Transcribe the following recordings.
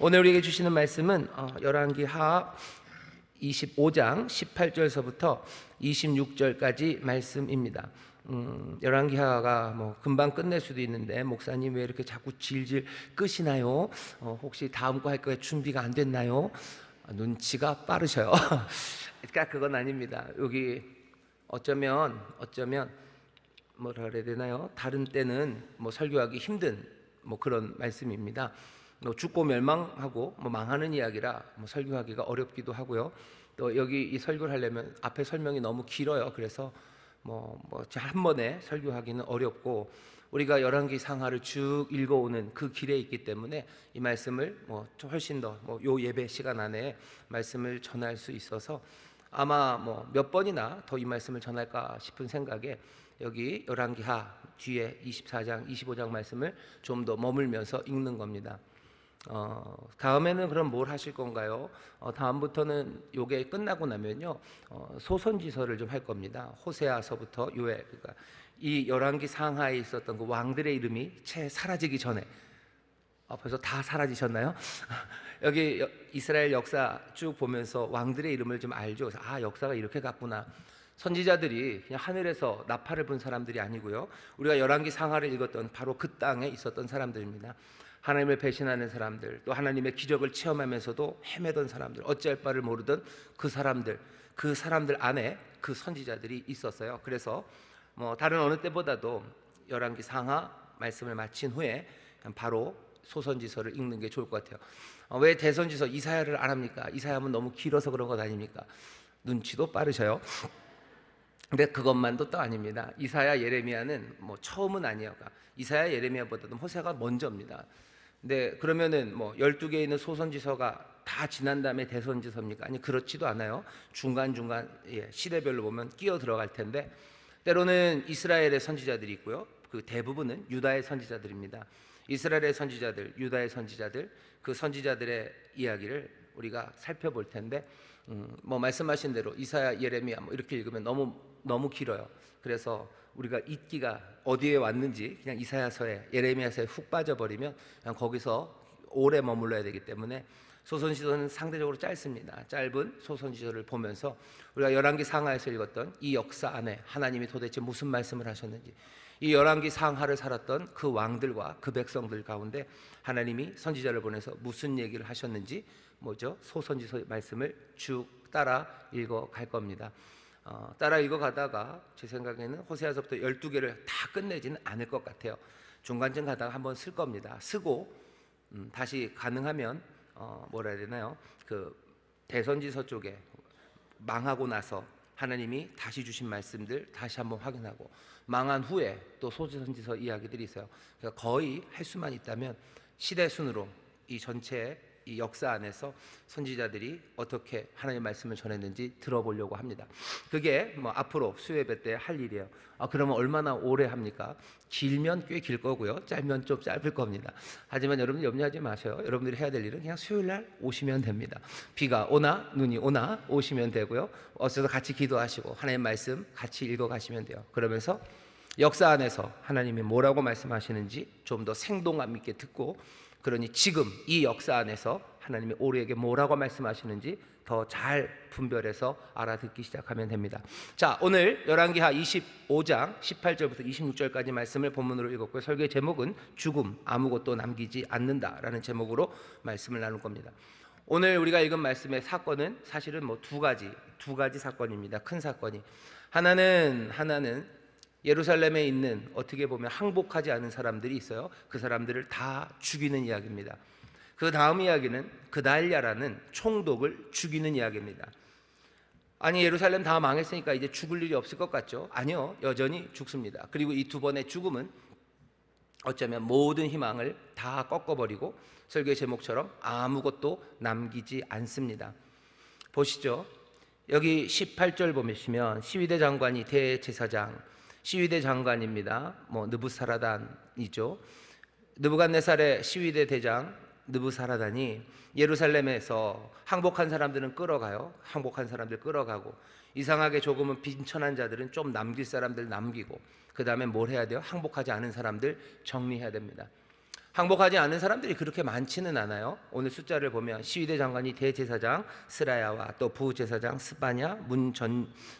오늘 우리에게 주시는 말씀은 열왕기하 25장 18절서부터 26절까지 말씀입니다. 열왕기하가 금방 끝낼 수도 있는데 목사님 왜 이렇게 자꾸 질질 끄시나요? 혹시 다음 거 할 거에 준비가 안 됐나요? 눈치가 빠르셔요. 그러니까 그건 아닙니다. 여기 어쩌면 뭐라 그래야 되나요? 다른 때는 설교하기 힘든 그런 말씀입니다. 죽고 멸망하고 망하는 이야기라 설교하기가 어렵기도 하고요. 또 여기 이 설교를 하려면 앞에 설명이 너무 길어요. 그래서 한 번에 설교하기는 어렵고, 우리가 열왕기 상하를 쭉 읽어오는 그 길에 있기 때문에 이 말씀을 훨씬 더 요 예배 시간 안에 말씀을 전할 수 있어서 아마 몇 번이나 더 이 말씀을 전할까 싶은 생각에 여기 열왕기하 뒤에 24장, 25장 말씀을 좀 더 머물면서 읽는 겁니다. 다음에는 그럼 뭘 하실 건가요? 다음부터는 요게 끝나고 나면요 소선지서를 좀 할 겁니다. 호세아서부터 요엘, 그러니까 이 열왕기 상하에 있었던 그 왕들의 이름이 채 사라지기 전에, 벌써 다 사라지셨나요? 여기 이스라엘 역사 쭉 보면서 왕들의 이름을 좀 알죠. 그래서 역사가 이렇게 갔구나. 선지자들이 그냥 하늘에서 나팔을 분 사람들이 아니고요, 우리가 열왕기 상하를 읽었던 바로 그 땅에 있었던 사람들입니다. 하나님을 배신하는 사람들, 또 하나님의 기적을 체험하면서도 헤매던 사람들, 어찌할 바를 모르던 그 사람들 안에 그 선지자들이 있었어요. 그래서 다른 어느 때보다도 열왕기 상하 말씀을 마친 후에 바로 소선지서를 읽는 게 좋을 것 같아요. 왜 대선지서 이사야를 안 합니까? 이사야는 너무 길어서 그런 것 아닙니까? 눈치도 빠르셔요. 근데 그것만도 또 아닙니다. 이사야, 예레미야는 처음은 아니에요. 이사야, 예레미야보다도 호세아가 먼저입니다. 근데 그러면은 12개 있는 소선지서가 다 지난 다음에 대선지서입니까? 아니, 그렇지도 않아요. 중간중간 시대별로 보면 끼어 들어갈 텐데, 때로는 이스라엘의 선지자들이 있고요, 그 대부분은 유다의 선지자들입니다. 이스라엘의 선지자들, 유다의 선지자들, 그 선지자들의 이야기를 우리가 살펴볼 텐데, 말씀하신 대로 이사야, 예레미야 이렇게 읽으면 너무 길어요. 그래서 우리가 읽기가 어디에 왔는지 그냥 이사야서에, 예레미야서에 훅 빠져버리면 그냥 거기서 오래 머물러야 되기 때문에 소선지서는 상대적으로 짧습니다. 짧은 소선지서를 보면서 우리가 열왕기 상하에서 읽었던 이 역사 안에 하나님이 도대체 무슨 말씀을 하셨는지, 이 열왕기 상하를 살았던 그 왕들과 그 백성들 가운데 하나님이 선지자를 보내서 무슨 얘기를 하셨는지 소선지서 말씀을 쭉 따라 읽어갈 겁니다. 따라 읽어가다가 제 생각에는 호세아서부터 12개를 다 끝내지는 않을 것 같아요. 중간쯤 가다가 한번 쓸 겁니다. 쓰고 다시 가능하면 뭐라 해야 되나요? 그 대선지서 쪽에 망하고 나서 하나님이 다시 주신 말씀들 다시 한번 확인하고, 망한 후에 또 소선지서 이야기들이 있어요. 그러니까 거의 할 수만 있다면 시대 순으로 이 전체의 이 역사 안에서 선지자들이 어떻게 하나님의 말씀을 전했는지 들어보려고 합니다. 그게 앞으로 수요예배 때 할 일이에요. 그러면 얼마나 오래 합니까? 길면 꽤 길 거고요, 짧으면 좀 짧을 겁니다. 하지만 여러분 염려하지 마셔요. 여러분들이 해야 될 일은 그냥 수요일 날 오시면 됩니다. 비가 오나 눈이 오나 오시면 되고요, 어서 같이 기도하시고 하나님의 말씀 같이 읽어가시면 돼요. 그러면서 역사 안에서 하나님이 뭐라고 말씀하시는지 좀 더 생동감 있게 듣고, 그러니 지금 이 역사 안에서 하나님이 우리에게 뭐라고 말씀하시는지 더 잘 분별해서 알아듣기 시작하면 됩니다. 자, 오늘 열왕기하 25장 18절부터 26절까지 말씀을 본문으로 읽었고요, 설교의 제목은 죽음, 아무것도 남기지 않는다라는 제목으로 말씀을 나눌 겁니다. 오늘 우리가 읽은 말씀의 사건은 사실은 두 가지 사건입니다. 큰 사건이 하나는 예루살렘에 있는 어떻게 보면 항복하지 않은 사람들이 있어요. 그 사람들을 다 죽이는 이야기입니다. 그 다음 이야기는 그달랴라는 총독을 죽이는 이야기입니다. 아니, 예루살렘 다 망했으니까 이제 죽을 일이 없을 것 같죠? 아니요, 여전히 죽습니다. 그리고 이 두 번의 죽음은 어쩌면 모든 희망을 다 꺾어버리고 설교의 제목처럼 아무것도 남기지 않습니다. 보시죠. 여기 18절 보시면 시위대 장관이 대제사장, 시위대 장관입니다. 느부사라단이죠. 느부갓네살의 시위대 대장 느부사라단이 예루살렘에서 항복한 사람들은 끌어가요. 항복한 사람들 끌어가고, 이상하게 조금은 빈천한 자들은 좀 남길 사람들 남기고, 그 다음에 뭘 해야 돼요? 항복하지 않은 사람들 정리해야 됩니다. 항복하지 않은 사람들이 그렇게 많지는 않아요. 오늘 숫자를 보면 시위대 장관이 대제사장 스라야와 또 부제사장 스바냐,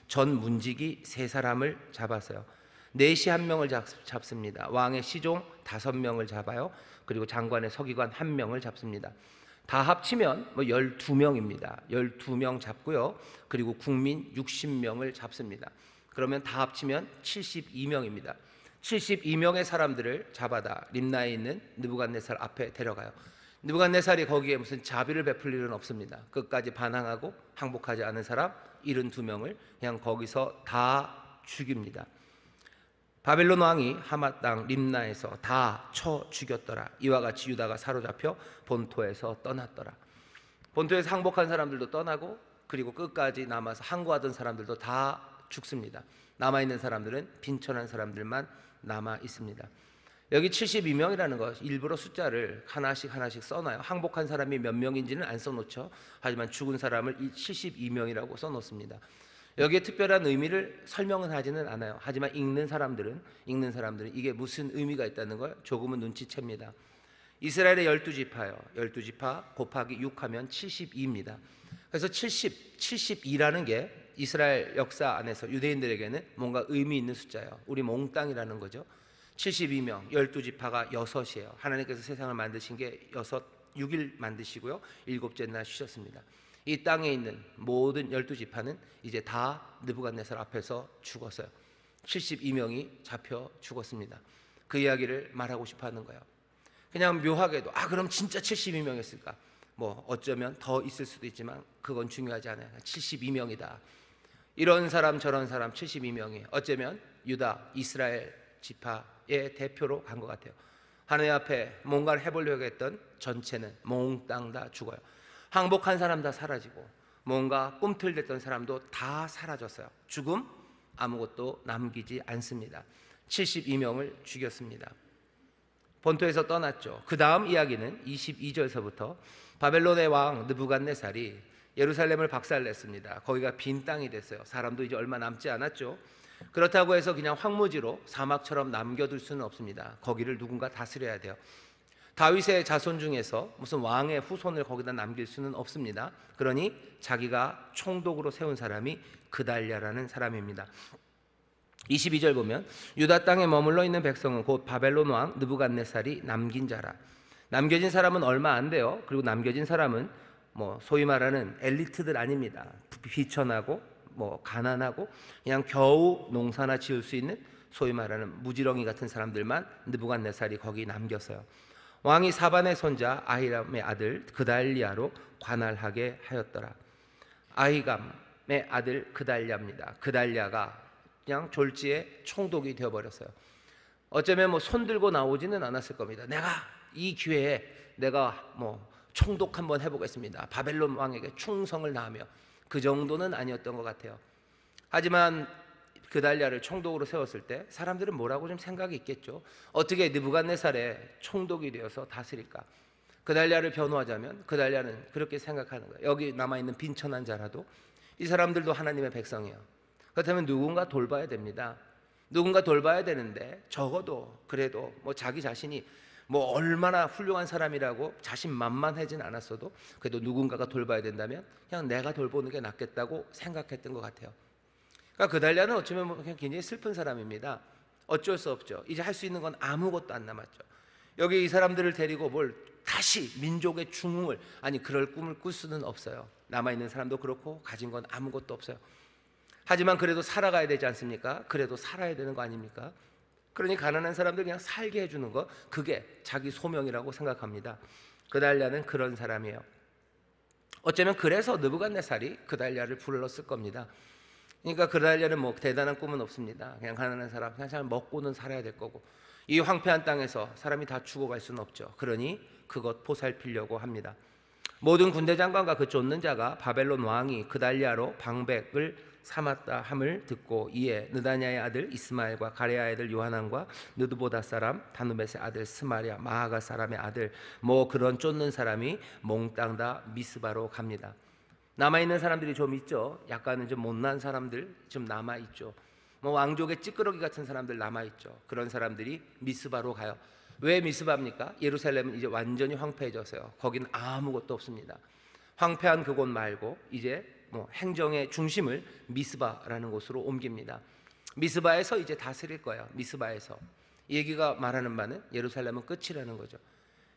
전 문지기 세 사람을 잡았어요. 내시 한 명을 잡습니다. 왕의 시종 5명을 잡아요. 그리고 장관의 서기관 1명을 잡습니다. 다 합치면 12명입니다. 12명 잡고요. 그리고 국민 60명을 잡습니다. 그러면 다 합치면 72명입니다. 72명의 사람들을 잡아다 림나에 있는 느부갓네살 앞에 데려가요. 느부갓네살이 거기에 무슨 자비를 베풀 일은 없습니다. 끝까지 반항하고 항복하지 않은 사람 72명을 그냥 거기서 다 죽입니다. 바벨론 왕이 하맛 땅 림나에서 다 쳐 죽였더라. 이와 같이 유다가 사로잡혀 본토에서 떠났더라. 본토에서 항복한 사람들도 떠나고 그리고 끝까지 남아서 항거하던 사람들도 다 죽습니다. 남아있는 사람들은 빈천한 사람들만 남아 있습니다. 여기 72명이라는 것 일부러 숫자를 하나씩 써놔요. 항복한 사람이 몇 명인지는 안 써놓죠. 하지만 죽은 사람을 72명이라고 써놓습니다. 여기에 특별한 의미를 설명은 하지는 않아요. 하지만 읽는 사람들은 이게 무슨 의미가 있다는 걸 조금은 눈치챕니다. 이스라엘의 12지파요. 12지파 곱하기 6하면 72입니다. 그래서 72라는 게 이스라엘 역사 안에서 유대인들에게는 뭔가 의미 있는 숫자예요. 우리 몽땅이라는 거죠. 72명, 12지파가 6이에요. 하나님께서 세상을 만드신 게 6일 만드시고요. 7째 날 쉬셨습니다. 이 땅에 있는 모든 12지파는 이제 다 느부갓네살 앞에서 죽었어요. 72명이 잡혀 죽었습니다. 그 이야기를 말하고 싶어 하는 거예요. 그냥 묘하게도 그럼 진짜 72명이었을까? 어쩌면 더 있을 수도 있지만 그건 중요하지 않아요. 72명이다. 이런 사람 저런 사람 72명이 어쩌면 유다 이스라엘 지파의 대표로 간 것 같아요. 하나님 앞에 뭔가를 해보려고 했던 전체는 몽땅 다 죽어요. 항복한 사람 다 사라지고 뭔가 꿈틀댔던 사람도 다 사라졌어요. 죽음 아무것도 남기지 않습니다. 72명을 죽였습니다. 본토에서 떠났죠. 그 다음 이야기는 22절서부터 바벨론의 왕 느부갓네살이 예루살렘을 박살냈습니다. 거기가 빈 땅이 됐어요. 사람도 이제 얼마 남지 않았죠. 그렇다고 해서 그냥 황무지로 사막처럼 남겨둘 수는 없습니다. 거기를 누군가 다스려야 돼요. 다윗의 자손 중에서 무슨 왕의 후손을 거기다 남길 수는 없습니다. 그러니 자기가 총독으로 세운 사람이 그달랴라는 사람입니다. 22절 보면 유다 땅에 머물러 있는 백성은 곧 바벨론 왕 느부갓네살이 남긴 자라. 남겨진 사람은 얼마 안 돼요. 그리고 남겨진 사람은 소위 말하는 엘리트들 아닙니다. 비천하고 가난하고 그냥 겨우 농사나 지을 수 있는 소위 말하는 무지렁이 같은 사람들만 느부갓네살이 거기 남겼어요. 왕이 사반의 손자 아히람의 아들 그달리아로 관할하게 하였더라. 아히감의 아들 그달리아입니다. 그달리아가 그냥 졸지에 총독이 되어버렸어요. 어쩌면 손 들고 나오지는 않았을 겁니다. 내가 이 기회에 내가 총독 한번 해보겠습니다. 바벨론 왕에게 충성을 다하며 그 정도는 아니었던 것 같아요. 하지만 그달랴를 총독으로 세웠을 때 사람들은 뭐라고 좀 생각이 있겠죠. 어떻게 느부갓네살의 총독이 되어서 다스릴까? 그달랴를 변호하자면 그달랴는 그렇게 생각하는 거예요. 여기 남아있는 빈천한 자라도 이 사람들도 하나님의 백성이에요. 그렇다면 누군가 돌봐야 됩니다. 누군가 돌봐야 되는데 적어도 그래도 자기 자신이 얼마나 훌륭한 사람이라고 자신만만하진 않았어도 그래도 누군가가 돌봐야 된다면 그냥 내가 돌보는 게 낫겠다고 생각했던 것 같아요. 그러니까 그달랴는 어쩌면 그냥 굉장히 슬픈 사람입니다. 어쩔 수 없죠. 이제 할 수 있는 건 아무것도 안 남았죠. 여기 이 사람들을 데리고 다시 민족의 중흥을 그럴 꿈을 꿀 수는 없어요. 남아있는 사람도 그렇고 가진 건 아무것도 없어요. 하지만 그래도 살아가야 되지 않습니까? 그래도 살아야 되는 거 아닙니까? 그러니 가난한 사람들 그냥 살게 해주는 거, 그게 자기 소명이라고 생각합니다. 그달랴는 그런 사람이에요. 어쩌면 그래서 느부갓네살이 그달랴를 불렀을 겁니다. 그러니까 그달랴는 대단한 꿈은 없습니다. 그냥 가난한 사람, 그냥 잘 먹고는 살아야 될 거고, 이 황폐한 땅에서 사람이 다 죽어갈 수는 없죠. 그러니 그것 보살피려고 합니다. 모든 군대 장관과 그 쫓는 자가 바벨론 왕이 그달랴로 방백을 삼았다 함을 듣고 이에 느다냐의 아들 이스마엘과 가레아의 아들 요하난과 느드보다 사람 다누벳의 아들 스마랴 마하가 사람의 아들 그런 쫓는 사람이 몽땅 다 미스바로 갑니다. 남아있는 사람들이 좀 있죠. 약간은 좀 못난 사람들 좀 남아있죠. 왕족의 찌끄러기 같은 사람들 남아있죠. 그런 사람들이 미스바로 가요. 왜 미스바입니까? 예루살렘은 이제 완전히 황폐해졌어요. 거기는 아무것도 없습니다. 황폐한 그곳 말고 이제 행정의 중심을 미스바라는 곳으로 옮깁니다. 미스바에서 이제 다스릴 거예요. 미스바에서. 이 얘기가 말하는 바는 예루살렘은 끝이라는 거죠.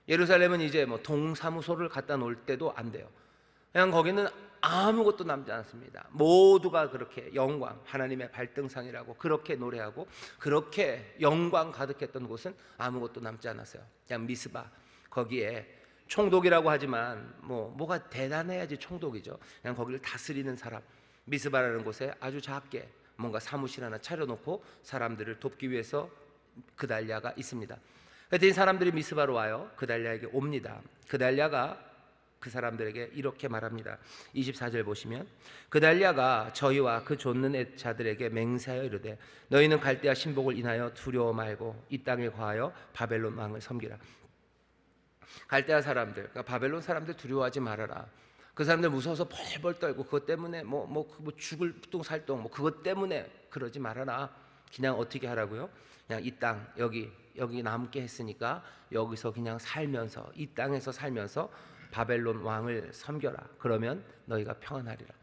예루살렘은 이제 동사무소를 갖다 놓을 때도 안 돼요. 그냥 거기는 아무것도 남지 않습니다. 모두가 그렇게 영광, 하나님의 발등상이라고 그렇게 노래하고 그렇게 영광 가득했던 곳은 아무것도 남지 않았어요. 그냥 미스바, 거기에 총독이라고 하지만 뭐가 대단해야지 총독이죠. 그냥 거기를 다스리는 사람, 미스바라는 곳에 아주 작게 뭔가 사무실 하나 차려놓고 사람들을 돕기 위해서 그달랴가 있습니다. 그랬더니 사람들이 미스바로 와요. 그달랴에게 옵니다. 그달랴가 그 사람들에게 이렇게 말합니다. 24절 보시면, 그달랴가 저희와 그 좇는 자들에게 맹세하여 이르되 너희는 갈대아 신복을 인하여 두려워 말고 이 땅에 거하여 바벨론 왕을 섬기라. 갈대아 사람들, 그러니까 바벨론 사람들 두려워하지 말아라. 그 사람들 무서워서 벌벌 떨고 그것 때문에 죽을 뚱살뚱 그것 때문에 그러지 말아라. 그냥 어떻게 하라고요? 그냥 이 땅 여기 남게 했으니까 여기서 그냥 살면서, 이 땅에서 살면서 바벨론 왕을 섬겨라. 그러면 너희가 평안하리라.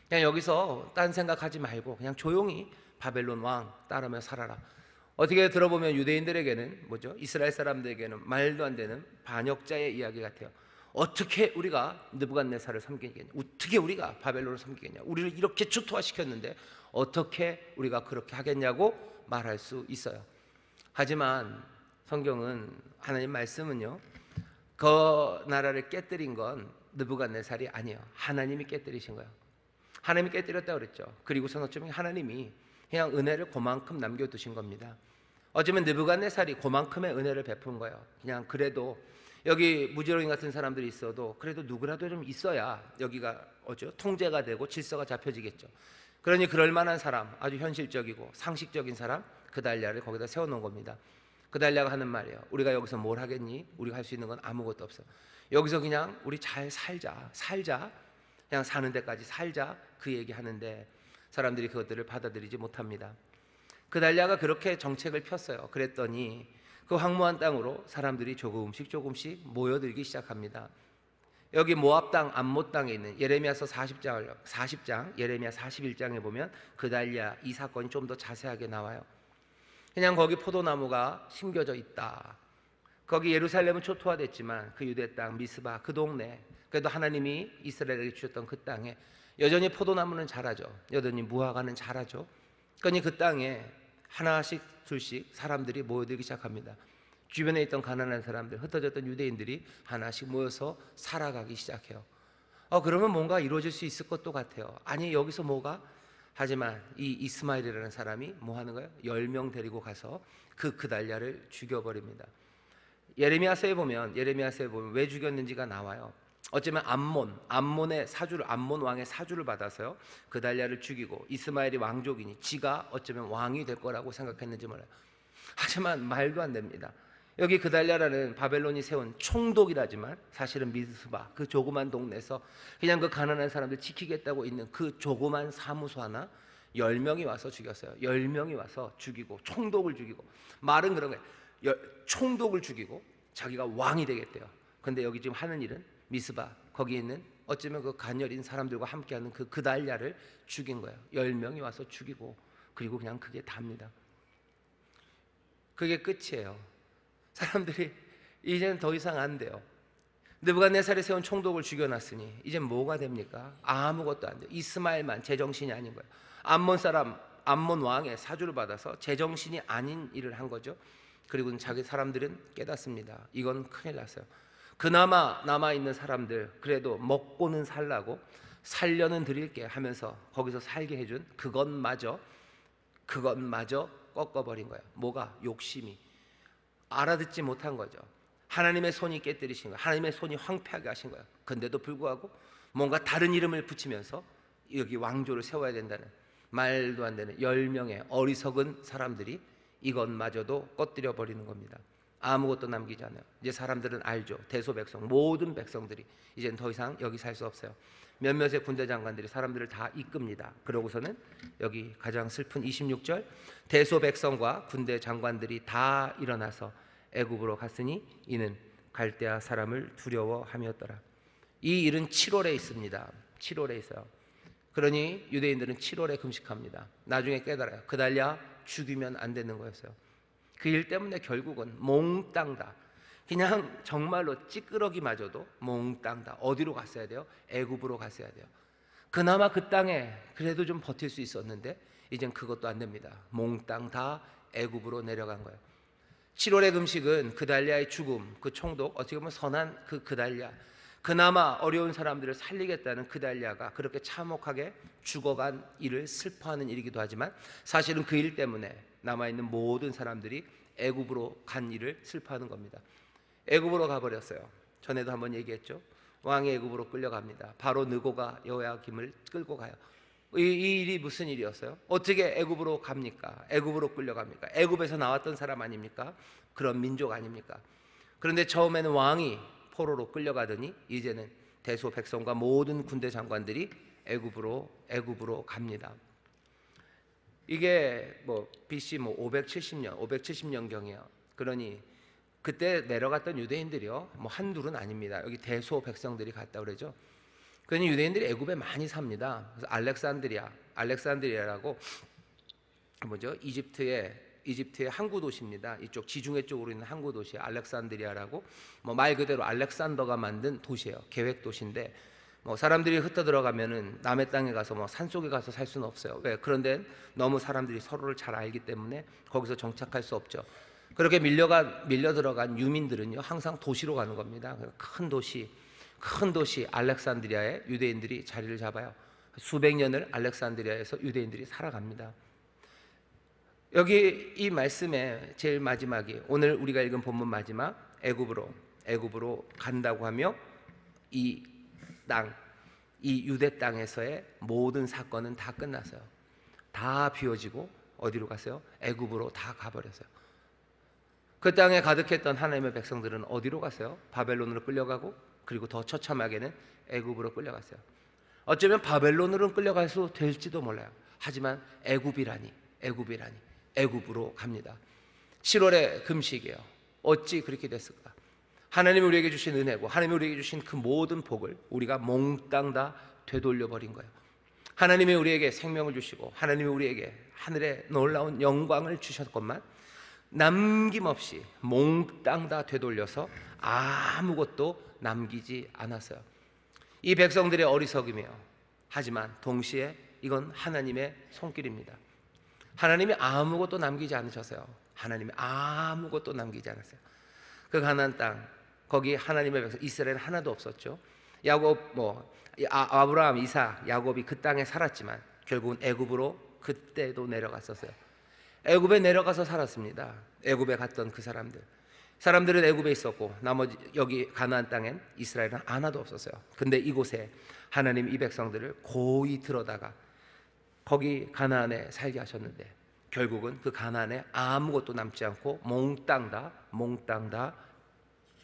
그냥 여기서 딴 생각하지 말고 그냥 조용히 바벨론 왕 따르며 살아라. 어떻게 들어보면 유대인들에게는 이스라엘 사람들에게는 말도 안 되는 반역자의 이야기 같아요. 어떻게 우리가 느부갓네살을 섬기겠냐? 어떻게 우리가 바벨론을 섬기겠냐? 우리를 이렇게 추토화시켰는데 어떻게 우리가 그렇게 하겠냐고 말할 수 있어요. 하지만 성경은, 하나님 말씀은요, 그 나라를 깨뜨린 건 느부갓네살이 아니에요. 하나님이 깨뜨리신 거예요. 하나님이 깨뜨렸다고 그랬죠. 그리고선 어쩌면 하나님이 그냥 은혜를 그만큼 남겨두신 겁니다. 어쩌면 느부갓네살이 그만큼의 은혜를 베푼 거예요. 그냥 그래도 여기 무지렁이 같은 사람들이 있어도 그래도 누구라도 좀 있어야 여기가 통제가 되고 질서가 잡혀지겠죠. 그러니 그럴 만한 사람, 아주 현실적이고 상식적인 사람, 그달랴를 거기다 세워놓은 겁니다. 그달랴가 하는 말이에요. 우리가 여기서 뭘 하겠니? 우리가 할 수 있는 건 아무것도 없어. 여기서 그냥 우리 잘 살자. 그냥 사는 데까지 살자. 그 얘기 하는데 사람들이 그것들을 받아들이지 못합니다. 그달랴가 그렇게 정책을 폈어요. 그랬더니 그 황무한 땅으로 사람들이 조금씩 모여들기 시작합니다. 여기 모압 땅, 암못 땅에 있는 예레미야서 40장, 예레미야 41장에 보면 그달랴 이 사건이 좀 더 자세하게 나와요. 그냥 거기 포도나무가 심겨져 있다. 거기 예루살렘은 초토화됐지만 그 유대 땅 미스바 그 동네, 그래도 하나님이 이스라엘에게 주셨던 그 땅에 여전히 포도나무는 자라죠. 여전히 무화과는 자라죠. 그러니 그 땅에 하나씩 둘씩 사람들이 모여들기 시작합니다. 주변에 있던 가난한 사람들, 흩어졌던 유대인들이 하나씩 모여서 살아가기 시작해요. 그러면 뭔가 이루어질 수 있을 것도 같아요. 아니 여기서 뭐가? 하지만 이 이스마엘이라는 사람이 뭐 하는 거예요? 10명 데리고 가서 그 그달랴를 죽여버립니다. 예레미야서에 보면 왜 죽였는지가 나와요. 어쩌면 암몬 왕의 사주를 받아서요 그달랴를 죽이고, 이스마엘이 왕족이니 지가 어쩌면 왕이 될 거라고 생각했는지 몰라요. 하지만 말도 안 됩니다. 여기 그달랴라는 바벨론이 세운 총독이라지만 사실은 미스바 그 조그만 동네에서 그냥 그 가난한 사람들 지키겠다고 있는 그 조그만 사무소 하나 10명이 와서 죽였어요. 10명이 와서 죽이고, 총독을 죽이고, 말은 그런 거예요. 총독을 죽이고 자기가 왕이 되겠대요. 근데 여기 지금 하는 일은 미스바, 거기 있는 어쩌면 그 가녀린 사람들과 함께하는 그 그달랴를 죽인 거예요. 10명이 와서 죽이고, 그리고 그냥 그게 답니다. 그게 끝이에요. 사람들이 이제는 더 이상 안 돼요. 느부갓네살이 세운 총독을 죽여놨으니 이제 뭐가 됩니까? 아무것도 안 돼요. 이스마엘만 제정신이 아닌 거예요. 암몬 왕의 사주를 받아서 제정신이 아닌 일을 한 거죠. 그리고 자기 사람들은 깨닫습니다. 이건 큰일 났어요. 그나마 남아있는 사람들, 그래도 먹고는 살라고 살려는 드릴게 하면서 거기서 살게 해준 그것마저 꺾어버린 거예요. 뭐가? 욕심이. 알아듣지 못한 거죠. 하나님의 손이 깨뜨리신 거예요. 하나님의 손이 황폐하게 하신 거예요. 근데도 불구하고 뭔가 다른 이름을 붙이면서 여기 왕조를 세워야 된다는, 말도 안 되는 10명의 어리석은 사람들이 이것마저도 꺼뜨려 버리는 겁니다. 아무것도 남기지 않아요. 이제 사람들은 알죠. 대소백성, 모든 백성들이 이젠 더 이상 여기 살 수 없어요. 몇몇의 군대 장관들이 사람들을 다 이끕니다. 그러고서는 여기 가장 슬픈 26절, 대소백성과 군대 장관들이 다 일어나서 애굽으로 갔으니 이는 갈대아 사람을 두려워함이었더라. 이 일은 7월에 있습니다. 7월에 있어요. 그러니 유대인들은 7월에 금식합니다. 나중에 깨달아요. 그달랴 죽이면 안 되는 거였어요. 그 일 때문에 결국은 몽땅 다, 그냥 정말로 찌끄러기마저도 몽땅 다 어디로 갔어야 돼요? 애굽으로 갔어야 돼요. 그나마 그 땅에 그래도 좀 버틸 수 있었는데 이젠 그것도 안 됩니다. 몽땅 다 애굽으로 내려간 거예요. 7월의 금식은 그달랴의 죽음, 그 총독, 어떻게 보면 선한 그 그달랴, 그나마 어려운 사람들을 살리겠다는 그달랴가 그렇게 참혹하게 죽어간 일을 슬퍼하는 일이기도 하지만, 사실은 그 일 때문에 남아있는 모든 사람들이 애굽으로 간 일을 슬퍼하는 겁니다. 애굽으로 가버렸어요. 전에도 한번 얘기했죠. 왕이 애굽으로 끌려갑니다. 바로 느고가 여호야김을 끌고 가요. 이 일이 무슨 일이었어요? 어떻게 애굽으로 갑니까? 애굽으로 끌려갑니까? 애굽에서 나왔던 사람 아닙니까? 그런 민족 아닙니까? 그런데 처음에는 왕이 포로로 끌려가더니 이제는 대소 백성과 모든 군대 장관들이 애굽으로 갑니다. 이게 BC 570년 경이에요. 그러니 그때 내려갔던 유대인들이요, 한둘은 아닙니다. 여기 대소 백성들이 갔다 그러죠. 그러니 유대인들이 애굽에 많이 삽니다. 그래서 알렉산드리아라고 이집트의 항구 도시입니다. 이쪽 지중해 쪽으로 있는 항구 도시 알렉산드리아라고, 말 그대로 알렉산더가 만든 도시예요. 계획 도시인데 사람들이 흩어 들어가면은 남의 땅에 가서 산속에 가서 살 수는 없어요. 왜? 그런데 너무 사람들이 서로를 잘 알기 때문에 거기서 정착할 수 없죠. 그렇게 밀려 들어간 유민들은요, 항상 도시로 가는 겁니다. 큰 도시 알렉산드리아에 유대인들이 자리를 잡아요. 수백 년을 알렉산드리아에서 유대인들이 살아갑니다. 여기 이 말씀의 제일 마지막이 오늘 우리가 읽은 본문 마지막, 애굽으로 간다고 하며 이 유대 땅에서의 모든 사건은 다 끝났어요. 다 비워지고 어디로 갔어요? 애굽으로 다 가버렸어요. 그 땅에 가득했던 하나님의 백성들은 어디로 갔어요? 바벨론으로 끌려가고, 그리고 더 처참하게는 애굽으로 끌려갔어요. 어쩌면 바벨론으로 끌려갈 수 될지도 몰라요. 하지만 애굽으로 갑니다. 7월의 금식이에요. 어찌 그렇게 됐을까? 하나님이 우리에게 주신 은혜고 하나님이 우리에게 주신 그 모든 복을 우리가 몽땅 다 되돌려 버린 거예요. 하나님이 우리에게 생명을 주시고 하나님이 우리에게 하늘의 놀라운 영광을 주셨건만 남김없이 몽땅 다 되돌려서 아무것도 남기지 않았어요. 이 백성들의 어리석음이에요. 하지만 동시에 이건 하나님의 손길입니다. 하나님이 아무것도 남기지 않으셨어요. 하나님이 아무것도 남기지 않았어요. 그 가나안 땅, 거기 하나님의 백성 이스라엘은 하나도 없었죠. 아브라함, 이삭, 야곱이 그 땅에 살았지만 결국은 애굽으로 그때도 내려갔었어요. 애굽에 내려가서 살았습니다. 애굽에 갔던 그 사람들은 애굽에 있었고 나머지 여기 가나안 땅엔 이스라엘은 하나도 없었어요. 근데 이곳에 하나님 이 백성들을 고이 들어다가 거기 가나안에 살게 하셨는데 결국은 그 가나안에 아무것도 남지 않고 몽땅 다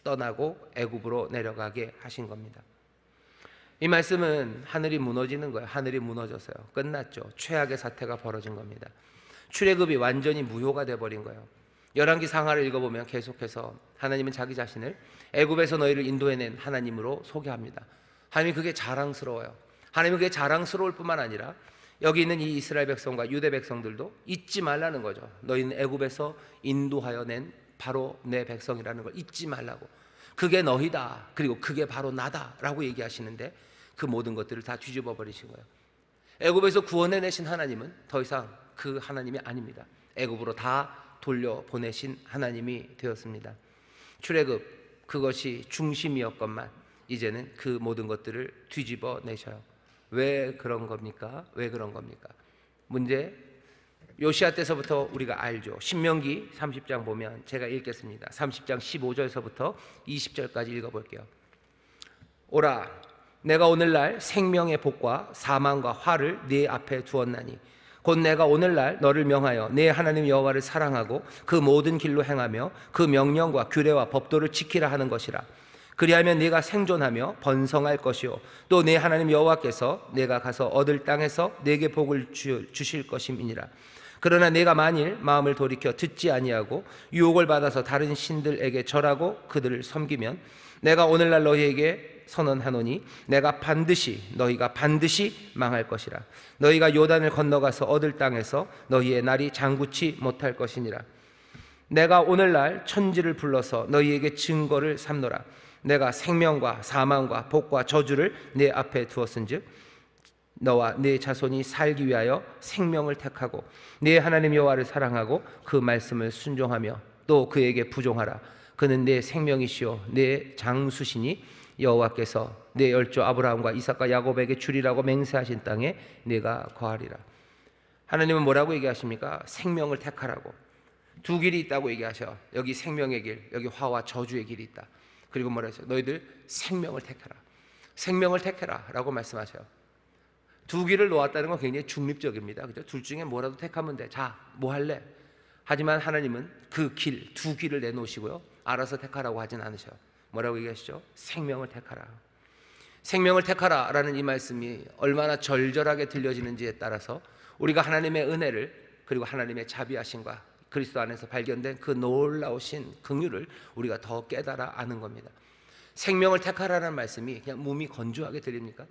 떠나고 애굽으로 내려가게 하신 겁니다. 이 말씀은 하늘이 무너지는 거예요. 하늘이 무너졌어요. 끝났죠. 최악의 사태가 벌어진 겁니다. 출애굽이 완전히 무효가 돼버린 거예요. 열왕기 상하를 읽어보면 계속해서 하나님은 자기 자신을 애굽에서 너희를 인도해낸 하나님으로 소개합니다. 하나님이 그게 자랑스러워요. 하나님이 그게 자랑스러울 뿐만 아니라 여기 있는 이 이스라엘 백성과 유대 백성들도 잊지 말라는 거죠. 너희는 애굽에서 인도하여 낸 바로 내 백성이라는 걸 잊지 말라고. 그게 너희다. 그리고 그게 바로 나다라고 얘기하시는데 그 모든 것들을 다 뒤집어 버리신 거예요. 애굽에서 구원해내신 하나님은 더 이상 그 하나님이 아닙니다. 애굽으로 다 돌려보내신 하나님이 되었습니다. 출애굽 그것이 중심이었건만 이제는 그 모든 것들을 뒤집어 내셔요. 왜 그런 겁니까? 문제 요시아 때서부터 우리가 알죠. 신명기 30장 보면 제가 읽겠습니다. 30장 15절서부터 20절까지 읽어볼게요. 오라, 내가 오늘날 생명의 복과 사망과 화를 네 앞에 두었나니 곧 내가 오늘날 너를 명하여 네 하나님 여호와를 사랑하고 그 모든 길로 행하며 그 명령과 규례와 법도를 지키라 하는 것이라. 그리하면 네가 생존하며 번성할 것이요 또 네 하나님 여호와께서 내가 가서 얻을 땅에서 네게 복을 주실 것임이니라. 그러나 내가 만일 마음을 돌이켜 듣지 아니하고 유혹을 받아서 다른 신들에게 절하고 그들을 섬기면 내가 오늘날 너희에게 선언하노니 너희가 반드시 망할 것이라. 너희가 요단을 건너가서 얻을 땅에서 너희의 날이 장구치 못할 것이니라. 내가 오늘날 천지를 불러서 너희에게 증거를 삼노라. 내가 생명과 사망과 복과 저주를 내 앞에 두었은즉 너와 네 자손이 살기 위하여 생명을 택하고 네 하나님 여호와를 사랑하고 그 말씀을 순종하며 또 그에게 부종하라. 그는 내 생명이시요 내 장수시니 여호와께서 내 열조 아브라함과 이삭과 야곱에게 주리라고 맹세하신 땅에 내가 거하리라. 하나님은 뭐라고 얘기하십니까? 생명을 택하라고. 두 길이 있다고 얘기하셔. 여기 생명의 길, 여기 화와 저주의 길이 있다. 그리고 뭐라 하죠? 너희들 생명을 택해라. 생명을 택해라 라고 말씀하셔요. 두 길을 놓았다는 건 굉장히 중립적입니다. 그죠? 둘 중에 뭐라도 택하면 돼. 자, 뭐 할래? 하지만 하나님은 그 길, 두 길을 내놓으시고요, 알아서 택하라고 하진 않으셔요. 뭐라고 얘기하시죠? 생명을 택하라. 생명을 택하라 라는 이 말씀이 얼마나 절절하게 들려지는지에 따라서 우리가 하나님의 은혜를, 그리고 하나님의 자비하심과 그리스도 안에서 발견된 그 놀라우신 긍휼을 우리가 더 깨달아 아는 겁니다. 생명을 택하라는 말씀이 그냥 몸이 건조하게 들립니까?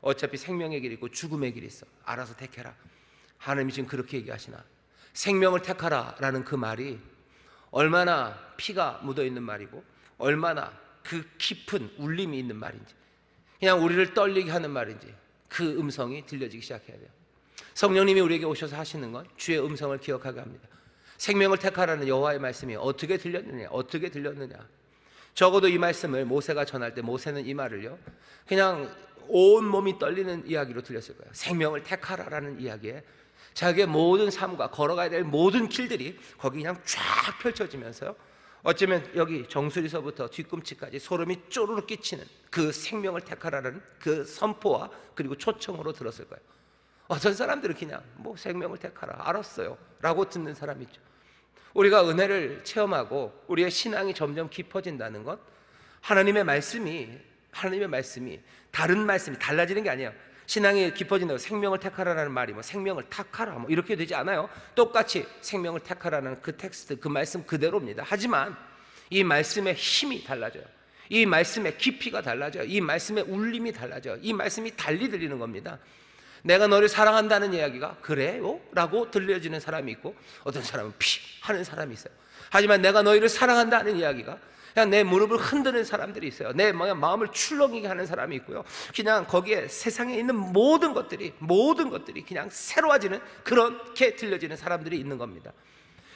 어차피 생명의 길이 있고 죽음의 길이 있어. 알아서 택해라. 하나님이 지금 그렇게 얘기하시나? 생명을 택하라 라는 그 말이 얼마나 피가 묻어있는 말이고 얼마나 그 깊은 울림이 있는 말인지, 그냥 우리를 떨리게 하는 말인지 그 음성이 들려지기 시작해야 돼요. 성령님이 우리에게 오셔서 하시는 건 주의 음성을 기억하게 합니다. 생명을 택하라는 여호와의 말씀이 어떻게 들렸느냐. 적어도 이 말씀을 모세가 전할 때 모세는 이 말을요, 그냥 온 몸이 떨리는 이야기로 들렸을 거예요. 생명을 택하라라는 이야기에 자기의 모든 삶과 걸어가야 될 모든 길들이 거기 그냥 쫙 펼쳐지면서요, 어쩌면 여기 정수리서부터 뒤꿈치까지 소름이 쪼르륵 끼치는 그 생명을 택하라는 그 선포와 그리고 초청으로 들었을 거예요. 어떤 사람들은 그냥 뭐 생명을 택하라, 알았어요 라고 듣는 사람이 있죠. 우리가 은혜를 체험하고 우리의 신앙이 점점 깊어진다는 건 하나님의 말씀이 다른 말씀이 달라지는 게 아니에요. 신앙이 깊어진다고 생명을 택하라는 말이 뭐 생명을 탁하라 뭐 이렇게 되지 않아요. 똑같이 생명을 택하라는 그 텍스트, 그 말씀 그대로입니다. 하지만 이 말씀의 힘이 달라져요. 이 말씀의 깊이가 달라져요. 이 말씀의 울림이 달라져요. 이 말씀이 달리 들리는 겁니다. 내가 너를 사랑한다는 이야기가 그래요? 라고 들려지는 사람이 있고 어떤 사람은 피 하는 사람이 있어요. 하지만 내가 너희를 사랑한다는 이야기가 그냥 내 무릎을 흔드는 사람들이 있어요. 내 마음을 출렁이게 하는 사람이 있고요, 그냥 거기에 세상에 있는 모든 것들이 그냥 새로워지는 그렇게 들려지는 사람들이 있는 겁니다.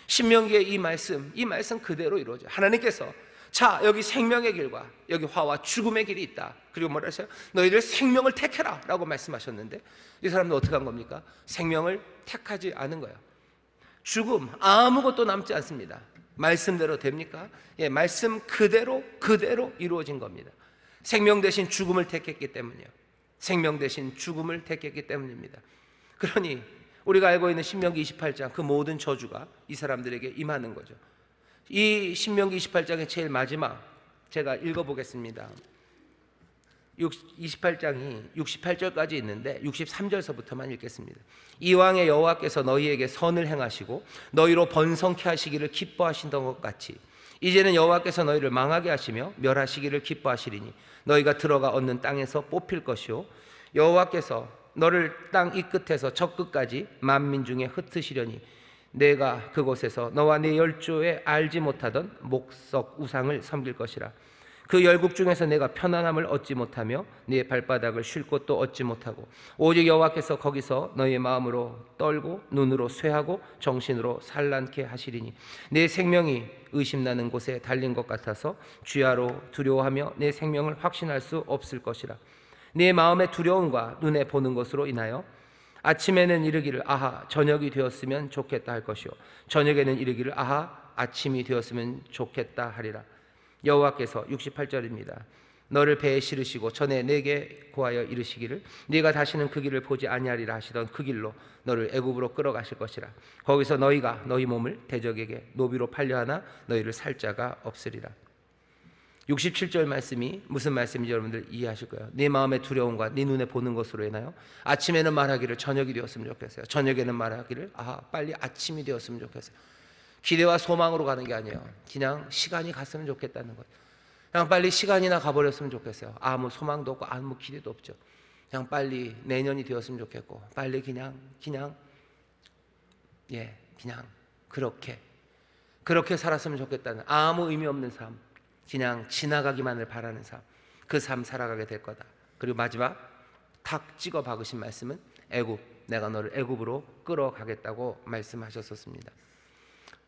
신명기의 이 말씀 그대로 이루어져요. 하나님께서 자, 여기 생명의 길과 여기 화와 죽음의 길이 있다. 그리고 뭐라 하세요? 너희들 생명을 택해라 라고 말씀하셨는데 이 사람들 어떻게 한 겁니까? 생명을 택하지 않은 거예요. 죽음 아무것도 남지 않습니다. 말씀대로 됩니까? 예, 말씀 그대로 이루어진 겁니다. 생명 대신 죽음을 택했기 때문이요. 생명 대신 죽음을 택했기 때문입니다. 그러니 우리가 알고 있는 신명기 28장 그 모든 저주가 이 사람들에게 임하는 거죠. 이 신명기 28장의 제일 마지막 제가 읽어보겠습니다. 28장이 68절까지 있는데 63절서부터만 읽겠습니다. 이왕의 여호와께서 너희에게 선을 행하시고 너희로 번성케 하시기를 기뻐하신던 것 같이 이제는 여호와께서 너희를 망하게 하시며 멸하시기를 기뻐하시리니 너희가 들어가 얻는 땅에서 뽑힐 것이요 여호와께서 너를 땅 이 끝에서 저 끝까지 만민 중에 흩으시려니 내가 그곳에서 너와 네 열조에 알지 못하던 목석 우상을 섬길 것이라. 그 열국 중에서 내가 편안함을 얻지 못하며 네 발바닥을 쉴 곳도 얻지 못하고 오직 여호와께서 거기서 너희의 마음으로 떨고 눈으로 쇠하고 정신으로 산란케 하시리니 내 생명이 의심나는 곳에 달린 것 같아서 주야로 두려워하며 내 생명을 확신할 수 없을 것이라. 네 마음의 두려움과 눈에 보는 것으로 인하여 아침에는 이르기를 아하 저녁이 되었으면 좋겠다 할 것이요 저녁에는 이르기를 아하 아침이 되었으면 좋겠다 하리라. 여호와께서 68절입니다. 너를 배에 실으시고 전에 내게 고하여 이르시기를 네가 다시는 그 길을 보지 아니하리라 하시던 그 길로 너를 애굽으로 끌어가실 것이라. 거기서 너희가 너희 몸을 대적에게 노비로 팔려하나 너희를 살 자가 없으리라. 67절 말씀이 무슨 말씀인지 여러분들 이해하실 거예요. 네 마음의 두려움과 네 눈에 보는 것으로 인하여 아침에는 말하기를 저녁이 되었으면 좋겠어요. 저녁에는 말하기를 빨리 아침이 되었으면 좋겠어요. 기대와 소망으로 가는 게 아니에요. 그냥 시간이 갔으면 좋겠다는 거예요. 그냥 빨리 시간이나 가버렸으면 좋겠어요. 아무 소망도 없고 아무 기대도 없죠. 그냥 빨리 내년이 되었으면 좋겠고 빨리 그냥 그렇게 살았으면 좋겠다는 아무 의미 없는 삶, 그냥 지나가기만을 바라는 삶, 그 삶 살아가게 될 거다. 그리고 마지막 탁 찍어 박으신 말씀은 애굽, 내가 너를 애굽으로 끌어가겠다고 말씀하셨었습니다.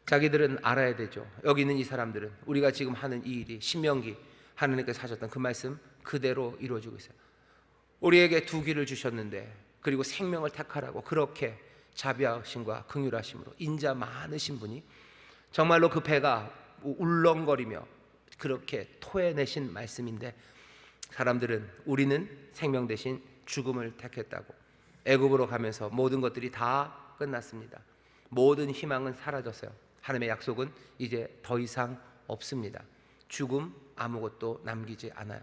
자기들은 알아야 되죠. 여기 있는 이 사람들은 우리가 지금 하는 이 일이 신명기 하나님께서 하셨던 그 말씀 그대로 이루어지고 있어요. 우리에게 두 귀를 주셨는데 그리고 생명을 택하라고 그렇게 자비하심과 긍휼하심으로 인자 많으신 분이 정말로 그 배가 울렁거리며 그렇게 토해내신 말씀인데, 사람들은 우리는 생명 대신 죽음을 택했다고. 애굽으로 가면서 모든 것들이 다 끝났습니다. 모든 희망은 사라졌어요. 하나님의 약속은 이제 더 이상 없습니다. 죽음 아무것도 남기지 않아요.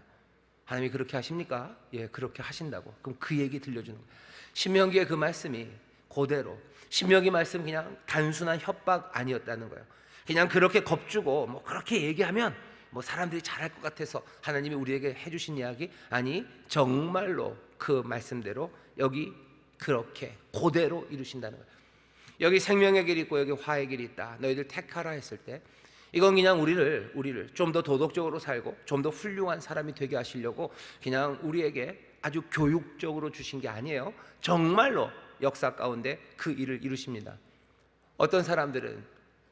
하나님이 그렇게 하십니까? 예, 그렇게 하신다고. 그럼 그 얘기 들려주는 거예요. 신명기의 그 말씀이 그대로, 신명기 말씀 그냥 단순한 협박 아니었다는 거예요. 그냥 그렇게 겁주고 뭐 그렇게 얘기하면 뭐 사람들이 잘할 것 같아서 하나님이 우리에게 해주신 이야기, 아니 정말로 그 말씀대로 여기 그렇게 그대로 이루신다는 거예요. 여기 생명의 길이 있고 여기 화의 길이 있다, 너희들 택하라 했을 때 이건 그냥 우리를 좀 더 도덕적으로 살고 좀 더 훌륭한 사람이 되게 하시려고 그냥 우리에게 아주 교육적으로 주신 게 아니에요. 정말로 역사 가운데 그 일을 이루십니다. 어떤 사람들은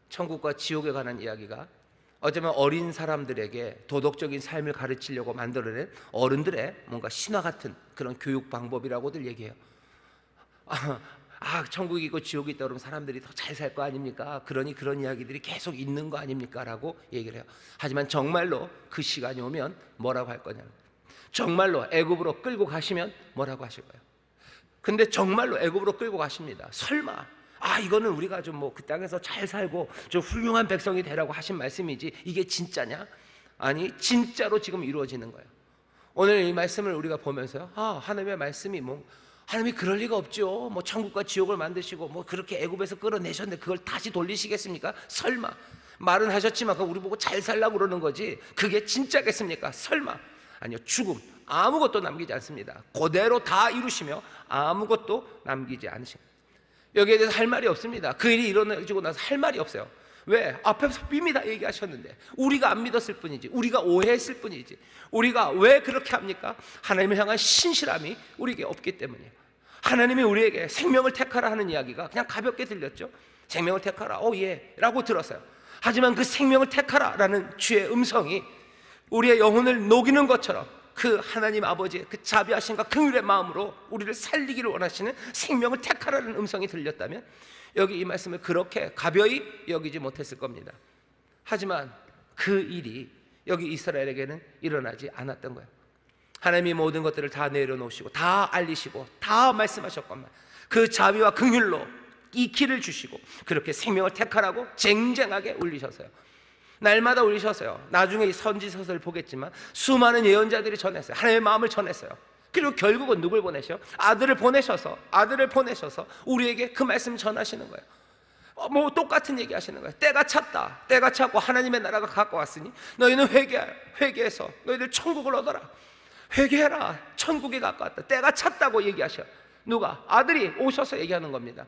천국과 지옥에 관한 이야기가 어쩌면 어린 사람들에게 도덕적인 삶을 가르치려고 만들어낸 어른들의 뭔가 신화 같은 그런 교육 방법이라고들 얘기해요. 천국이 있고 지옥이 있다 그러면 사람들이 더 잘 살 거 아닙니까? 그러니 그런 이야기들이 계속 있는 거 아닙니까? 라고 얘기를 해요. 하지만 정말로 그 시간이 오면 뭐라고 할 거냐, 정말로 애굽으로 끌고 가시면 뭐라고 하실 거예요? 근데 정말로 애굽으로 끌고 가십니다. 설마 이거는 우리가 좀 뭐 그 땅에서 잘 살고 좀 훌륭한 백성이 되라고 하신 말씀이지 이게 진짜냐? 아니, 진짜로 지금 이루어지는 거예요. 오늘 이 말씀을 우리가 보면서요, 하나님의 말씀이 하나님이 그럴 리가 없죠. 뭐 천국과 지옥을 만드시고 뭐 그렇게 애굽에서 끌어내셨는데 그걸 다시 돌리시겠습니까? 설마. 말은 하셨지만 그거 우리 보고 잘 살라고 그러는 거지 그게 진짜겠습니까? 설마. 아니요, 죽음 아무것도 남기지 않습니다. 그대로 다 이루시며 아무것도 남기지 않으십니다. 여기에 대해서 할 말이 없습니다. 그 일이 일어나지고 나서 할 말이 없어요. 왜? 앞에서 이미 다 얘기하셨는데 우리가 안 믿었을 뿐이지, 우리가 오해했을 뿐이지, 우리가 왜 그렇게 합니까? 하나님을 향한 신실함이 우리에게 없기 때문이에요. 하나님이 우리에게 생명을 택하라 하는 이야기가 그냥 가볍게 들렸죠. 생명을 택하라, 예 라고 들었어요. 하지만 그 생명을 택하라 라는 주의 음성이 우리의 영혼을 녹이는 것처럼 그 하나님 아버지의 그 자비하심과 긍휼의 마음으로 우리를 살리기를 원하시는 생명을 택하라는 음성이 들렸다면 여기 이 말씀을 그렇게 가벼이 여기지 못했을 겁니다. 하지만 그 일이 여기 이스라엘에게는 일어나지 않았던 거예요. 하나님이 모든 것들을 다 내려놓으시고 다 알리시고 다 말씀하셨건만 그 자비와 긍휼로 이 길을 주시고 그렇게 생명을 택하라고 쟁쟁하게 울리셨어요. 날마다 울리셨어요. 나중에 이 선지서서를 보겠지만 수많은 예언자들이 전했어요. 하나님의 마음을 전했어요. 그리고 결국은 누굴 보내셔? 아들을 보내셔서 우리에게 그 말씀 전하시는 거예요. 뭐 똑같은 얘기 하시는 거예요. 때가 찼다, 때가 찼고 하나님의 나라가 가까웠으니 너희는 회개해서 너희들 천국을 얻어라. 회개해라, 천국이 가까웠다, 때가 찼다고 얘기하셔. 누가? 아들이 오셔서 얘기하는 겁니다.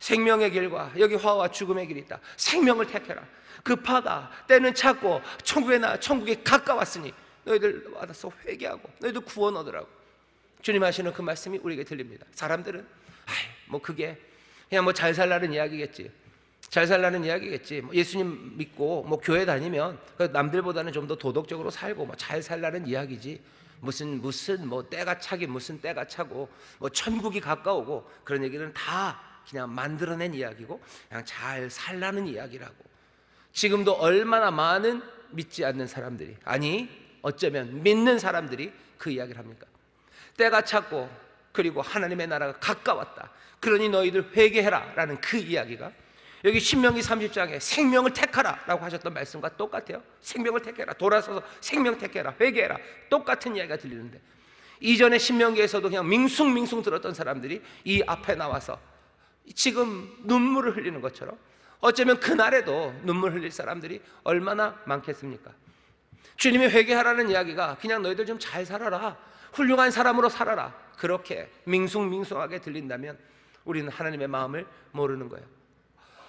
생명의 길과 여기 화와 죽음의 길이 있다. 생명을 택해라. 급하다, 때는 찼고 천국이 가까웠으니 너희들 와서 회개하고 너희들 구원 얻으라고. 주님 하시는 그 말씀이 우리에게 들립니다. 사람들은 뭐 그게 그냥 뭐 잘 살라는 이야기겠지, 뭐 예수님 믿고 뭐 교회 다니면 남들보다는 좀 더 도덕적으로 살고 뭐 잘 살라는 이야기지, 무슨 뭐 때가 차긴 무슨 때가 차고 뭐 천국이 가까우고 그런 얘기는 다 그냥 만들어낸 이야기고 그냥 잘 살라는 이야기라고. 지금도 얼마나 많은 믿지 않는 사람들이, 아니 어쩌면 믿는 사람들이 그 이야기를 합니까? 때가 찼고 그리고 하나님의 나라가 가까웠다, 그러니 너희들 회개해라 라는 그 이야기가 여기 신명기 30장에 생명을 택하라 라고 하셨던 말씀과 똑같아요. 생명을 택해라, 돌아서서 생명 택해라, 회개해라, 똑같은 이야기가 들리는데, 이전에 신명기에서도 그냥 밍숭밍숭 들었던 사람들이 이 앞에 나와서 지금 눈물을 흘리는 것처럼, 어쩌면 그날에도 눈물 흘릴 사람들이 얼마나 많겠습니까? 주님이 회개하라는 이야기가 그냥 너희들 좀 잘 살아라, 훌륭한 사람으로 살아라, 그렇게 밍숭밍숭하게 들린다면 우리는 하나님의 마음을 모르는 거예요.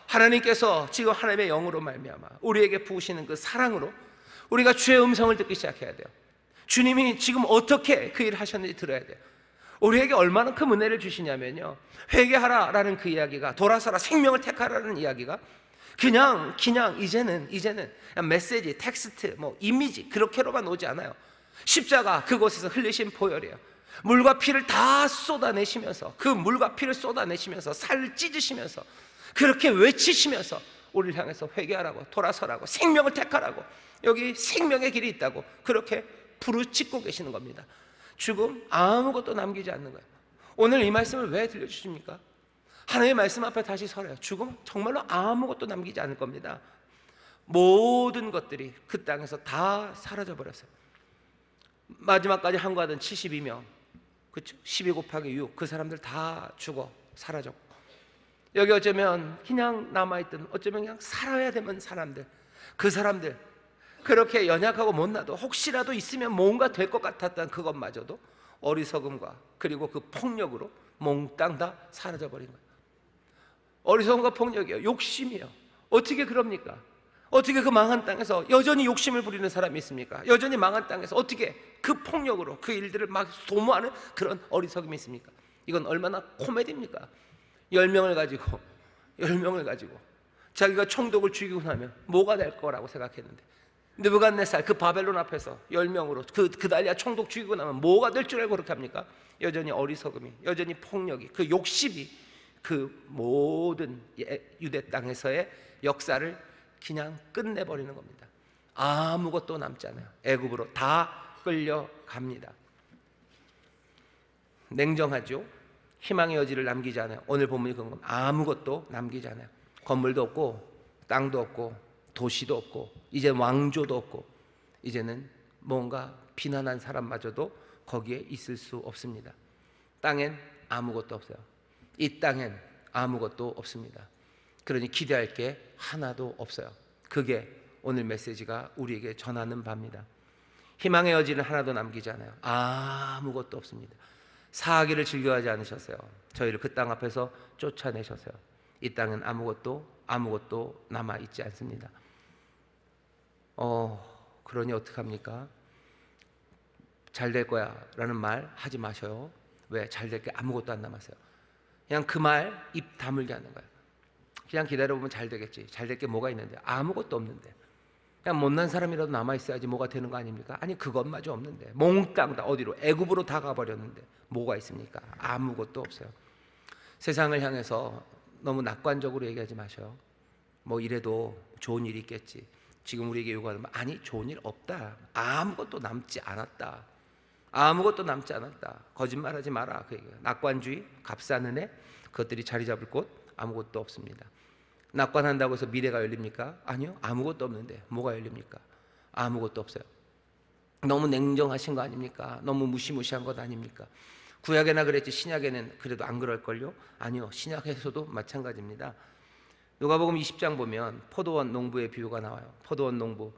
하나님께서 지금 하나님의 영으로 말미암아 우리에게 부으시는 그 사랑으로 우리가 주의 음성을 듣기 시작해야 돼요. 주님이 지금 어떻게 그 일을 하셨는지 들어야 돼요. 우리에게 얼마나 큰 은혜를 주시냐면요, 회개하라라는 그 이야기가, 돌아서라, 생명을 택하라는 이야기가 그냥 이제는 그냥 메시지, 텍스트, 뭐 이미지 그렇게로만 오지 않아요. 십자가 그곳에서 흘리신 보혈이에요. 물과 피를 다 쏟아내시면서, 그 물과 피를 쏟아내시면서, 살을 찢으시면서, 그렇게 외치시면서 우리를 향해서 회개하라고, 돌아서라고, 생명을 택하라고, 여기 생명의 길이 있다고 그렇게 부르짖고 계시는 겁니다. 죽음 아무것도 남기지 않는 거예요. 오늘 이 말씀을 왜 들려주십니까? 하나님의 말씀 앞에 다시 서래요. 죽음 정말로 아무것도 남기지 않을 겁니다. 모든 것들이 그 땅에서 다 사라져 버렸어요. 마지막까지 항거하던 72명, 그렇죠? 12 곱하기 6, 그 사람들 다 죽어 사라졌고, 여기 어쩌면 그냥 남아있던, 어쩌면 그냥 살아야 되는 사람들, 그 사람들, 그렇게 연약하고 못나도 혹시라도 있으면 뭔가 될 것 같았던 그것마저도 어리석음과 그리고 그 폭력으로 몽땅 다 사라져버린 거예요. 어리석음과 폭력이에요. 욕심이에요. 어떻게 그럽니까? 어떻게 그 망한 땅에서 여전히 욕심을 부리는 사람이 있습니까? 여전히 망한 땅에서 어떻게 그 폭력으로 그 일들을 막 도모하는 그런 어리석음이 있습니까? 이건 얼마나 코미디입니까? 10명을 가지고 자기가 총독을 죽이고 나면 뭐가 될 거라고 생각했는데, 느부갓네살 그 바벨론 앞에서 10명으로 그 그달리아 총독 죽이고 나면 뭐가 될 줄 알고 그렇게 합니까? 여전히 어리석음이, 여전히 폭력이, 그 욕심이 그 모든 유대 땅에서의 역사를 그냥 끝내버리는 겁니다. 아무것도 남지 않아요. 애굽으로 다 끌려갑니다. 냉정하죠? 희망의 여지를 남기지 않아요. 오늘 본문이 그런 겁니다. 아무것도 남기지 않아요. 건물도 없고 땅도 없고 도시도 없고 이제 왕조도 없고, 이제는 뭔가 비난한 사람마저도 거기에 있을 수 없습니다. 땅엔 아무것도 없어요. 이 땅엔 아무것도 없습니다. 그러니 기대할 게 하나도 없어요. 그게 오늘 메시지가 우리에게 전하는 바입니다. 희망의 여지는 하나도 남기지 않아요. 아무것도 없습니다. 사하기를 즐겨하지 않으셨어요. 저희를 그 땅 앞에서 쫓아내셨어요. 이 땅은 아무것도 남아있지 않습니다. 그러니 어떡합니까? 잘 될 거야 라는 말 하지 마셔요. 왜? 잘 될 게 아무것도 안 남았어요. 그냥 그 말 입 다물게 하는 거예요. 그냥 기다려보면 잘 되겠지. 잘 될 게 뭐가 있는데? 아무것도 없는데. 그냥 못난 사람이라도 남아있어야지 뭐가 되는 거 아닙니까? 아니, 그것마저 없는데 몽땅 다 어디로? 애굽으로 다 가버렸는데 뭐가 있습니까? 아무것도 없어요. 세상을 향해서 너무 낙관적으로 얘기하지 마셔요. 뭐 이래도 좋은 일이 있겠지. 지금 우리에게 요구하는 말, 아니 좋은 일 없다. 아무것도 남지 않았다. 아무것도 남지 않았다. 거짓말하지 마라. 그 얘기예요. 낙관주의, 값싸는 애, 그것들이 자리 잡을 곳 아무것도 없습니다. 낙관한다고 해서 미래가 열립니까? 아니요. 아무것도 없는데 뭐가 열립니까? 아무것도 없어요. 너무 냉정하신 거 아닙니까? 너무 무시무시한 것 아닙니까? 구약에나 그랬지 신약에는 그래도 안 그럴걸요? 아니요. 신약에서도 마찬가지입니다. 누가복음 20장 보면 포도원 농부의 비유가 나와요. 포도원 농부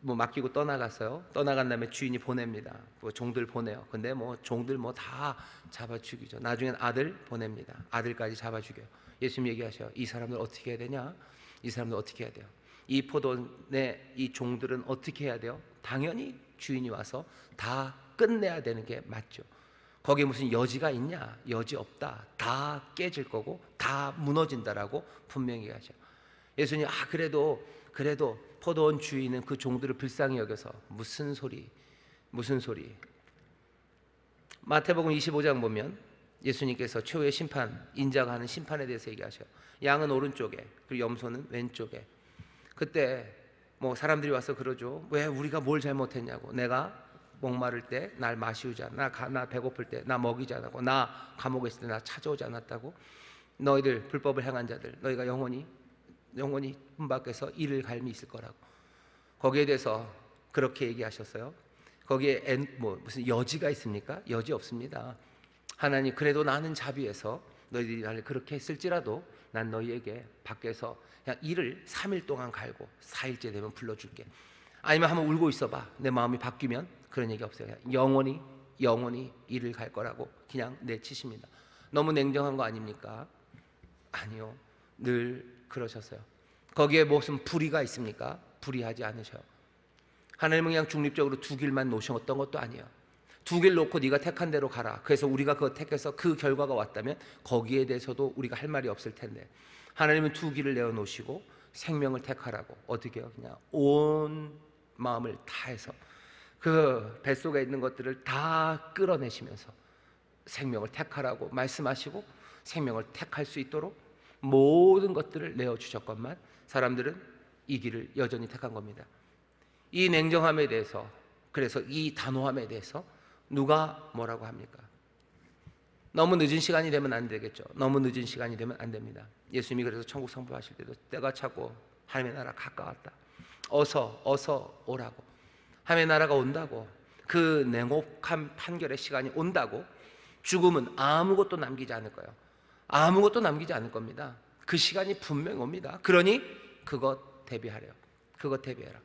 뭐 맡기고 떠나갔어요. 떠나간 다음에 주인이 보냅니다. 뭐 종들 보내요. 근데 뭐 종들 뭐 다 잡아 죽이죠. 나중엔 아들 보냅니다. 아들까지 잡아 죽여요. 예수님 얘기하셔요. 이 사람들 어떻게 해야 되냐? 이 사람들 어떻게 해야 돼요? 이 포도원의 이 종들은 어떻게 해야 돼요? 당연히 주인이 와서 다 끝내야 되는 게 맞죠. 거기에 무슨 여지가 있냐? 여지 없다. 다 깨질 거고 다 무너진다라고 분명히 얘기하죠. 예수님, 그래도 포도원 주인은 그 종들을 불쌍히 여겨서 무슨 소리. 마태복음 25장 보면 예수님께서 최후의 심판, 인자가 하는 심판에 대해서 얘기하셔요. 양은 오른쪽에, 그리고 염소는 왼쪽에. 그때 뭐 사람들이 와서 그러죠. 왜 우리가 뭘 잘못했냐고. 내가 목마를 때 날 마시우지 않아, 나 배고플 때 나 먹이지 않았고, 나 감옥에 있을 때 나 찾아오지 않았다고. 너희들 불법을 행한 자들, 너희가 영원히 영원히 문 밖에서 이를 갈미 있을 거라고. 거기에 대해서 그렇게 얘기하셨어요. 거기에 무슨 여지가 있습니까? 여지 없습니다. 하나님, 그래도 나는 자비해서 너희들이 나를 그렇게 했을지라도 난 너희에게 밖에서 그냥 이를 3일 동안 갈고 4일째 되면 불러줄게. 아니면 한번 울고 있어봐. 내 마음이 바뀌면. 그런 얘기 없어요. 그냥 영원히 이를 갈 거라고 그냥 내치십니다. 너무 냉정한 거 아닙니까? 아니요, 늘 그러셨어요. 거기에 무슨 불의가 있습니까? 불의하지 않으셔요. 하나님은 그냥 중립적으로 두 길만 놓으셨던 것도 아니에요. 두 길 놓고 네가 택한 대로 가라. 그래서 우리가 그거 택해서 그 결과가 왔다면 거기에 대해서도 우리가 할 말이 없을 텐데, 하나님은 두 길을 내어놓으시고 생명을 택하라고. 어떻게 해요? 그냥 온 마음을 다해서 그 뱃속에 있는 것들을 다 끌어내시면서 생명을 택하라고 말씀하시고, 생명을 택할 수 있도록 모든 것들을 내어주셨건만 사람들은 이 길을 여전히 택한 겁니다. 이 냉정함에 대해서, 그래서 이 단호함에 대해서 누가 뭐라고 합니까? 너무 늦은 시간이 되면 안 되겠죠. 너무 늦은 시간이 되면 안 됩니다. 예수님이 그래서 천국 선포하실 때도 때가 차고 하나님의 나라 가까웠다. 어서 오라고. 하나님의 나라가 온다고. 그 냉혹한 판결의 시간이 온다고. 죽음은 아무것도 남기지 않을 거예요. 아무것도 남기지 않을 겁니다. 그 시간이 분명히 옵니다. 그러니 그것 대비하래요. 그것 대비해라.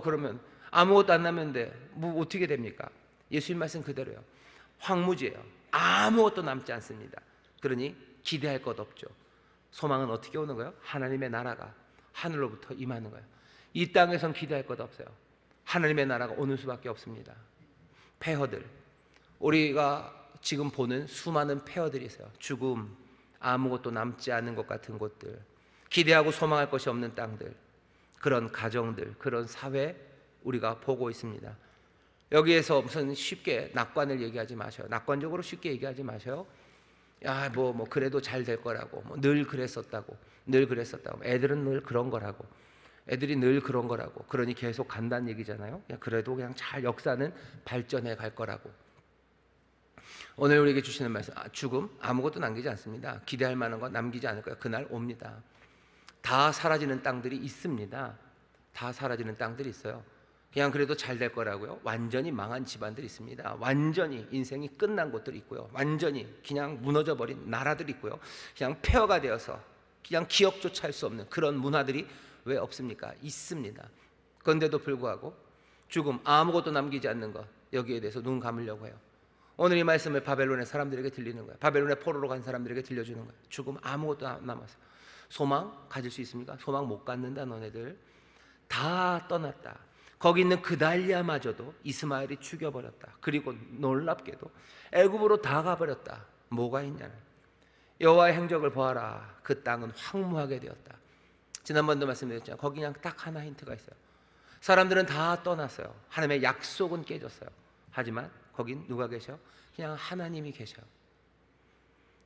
그러면 아무것도 안 남는데 뭐 어떻게 됩니까? 예수님 말씀 그대로요. 황무지예요. 아무것도 남지 않습니다. 그러니 기대할 것 없죠. 소망은 어떻게 오는 거예요? 하나님의 나라가 하늘로부터 임하는 거예요. 이 땅에선 기대할 것 없어요. 하나님의 나라가 오는 수밖에 없습니다. 폐허들, 우리가 지금 보는 수많은 폐허들이 있어요. 죽음, 아무것도 남지 않은 것 같은 곳들, 기대하고 소망할 것이 없는 땅들, 그런 가정들, 그런 사회 우리가 보고 있습니다. 여기에서 무슨 쉽게 낙관을 얘기하지 마셔요. 낙관적으로 쉽게 얘기하지 마셔요. 야, 뭐 그래도 잘 될 거라고, 늘 그랬었다고, 늘 그랬었다고. 애들은 늘 그런 거라고, 애들이 늘 그런 거라고. 그러니 계속 간다는 얘기잖아요. 그래도 그냥 잘 역사는 발전해 갈 거라고. 오늘 우리에게 주시는 말씀, 죽음 아무것도 남기지 않습니다. 기대할 만한 거 남기지 않을 거예요. 그날 옵니다. 다 사라지는 땅들이 있습니다. 다 사라지는 땅들이 있어요. 그냥 그래도 잘 될 거라고요. 완전히 망한 집안들이 있습니다. 완전히 인생이 끝난 곳들이 있고요. 완전히 그냥 무너져 버린 나라들이 있고요. 그냥 폐허가 되어서 그냥 기억조차 할 수 없는 그런 문화들이 왜 없습니까? 있습니다. 그런데도 불구하고 죽음, 아무것도 남기지 않는 것, 여기에 대해서 눈 감으려고 해요. 오늘 이 말씀을 바벨론의 사람들에게 들리는 거예요. 바벨론의 포로로 간 사람들에게 들려주는 거예요. 죽음, 아무것도 남았어. 소망 가질 수 있습니까? 소망 못 갖는다. 너네들 다 떠났다. 거기 있는 그달리아마저도 이스마엘이 죽여버렸다. 그리고 놀랍게도 애굽으로 다 가버렸다. 뭐가 있냐는, 여호와의 행적을 보아라. 그 땅은 황무하게 되었다. 지난번도 말씀드렸잖아요. 거기 그냥 딱 하나 힌트가 있어요. 사람들은 다 떠났어요. 하나님의 약속은 깨졌어요. 하지만 거긴 누가 계셔? 그냥 하나님이 계셔요.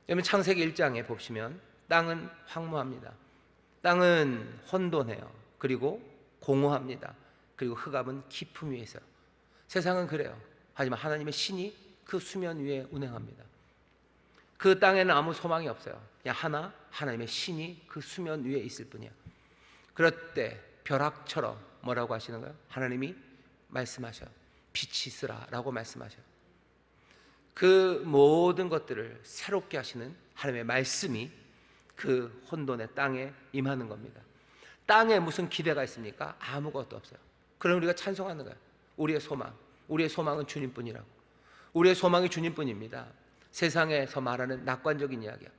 여러분 창세기 1장에 보시면 땅은 황무합니다. 땅은 혼돈해요. 그리고 공허합니다. 그리고 흑암은 깊음 위에 있어요. 세상은 그래요. 하지만 하나님의 신이 그 수면 위에 운행합니다. 그 땅에는 아무 소망이 없어요. 그냥 하나님의 신이 그 수면 위에 있을 뿐이에요. 그럴 때 벼락처럼 뭐라고 하시는 거예요? 하나님이 말씀하셔요. 빛이 있으라 라고 말씀하셔요. 그 모든 것들을 새롭게 하시는 하나님의 말씀이 그 혼돈의 땅에 임하는 겁니다. 땅에 무슨 기대가 있습니까? 아무것도 없어요. 그럼 우리가 찬송하는 거예요. 우리의 소망은 주님뿐이라고. 우리의 소망이 주님뿐입니다. 세상에서 말하는 낙관적인 이야기야.